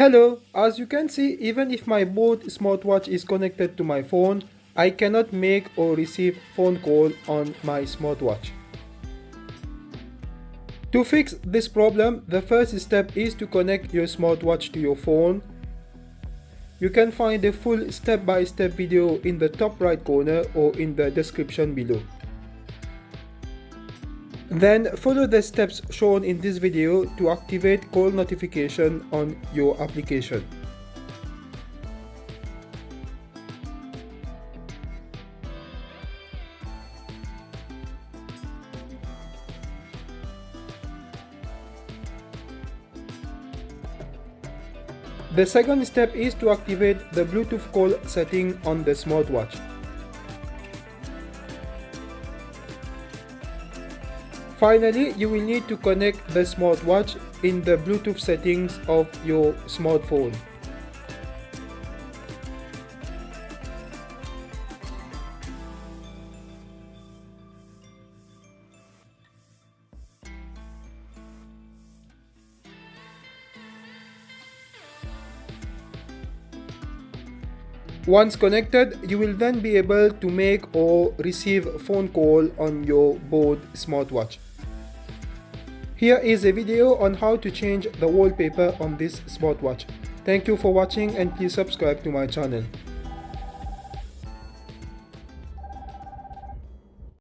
Hello, as you can see, even if my BoAt smartwatch is connected to my phone, I cannot make or receive phone call on my smartwatch. To fix this problem, the first step is to connect your smartwatch to your phone. You can find a full step-by-step video in the top right corner or in the description below. Then follow the steps shown in this video to activate call notification on your application. The second step is to activate the Bluetooth call setting on the smartwatch. Finally, you will need to connect the smartwatch in the Bluetooth settings of your smartphone. Once connected, you will then be able to make or receive a phone call on your BoAt smartwatch. Here is a video on how to change the wallpaper on this smartwatch. Thank you for watching and please subscribe to my channel.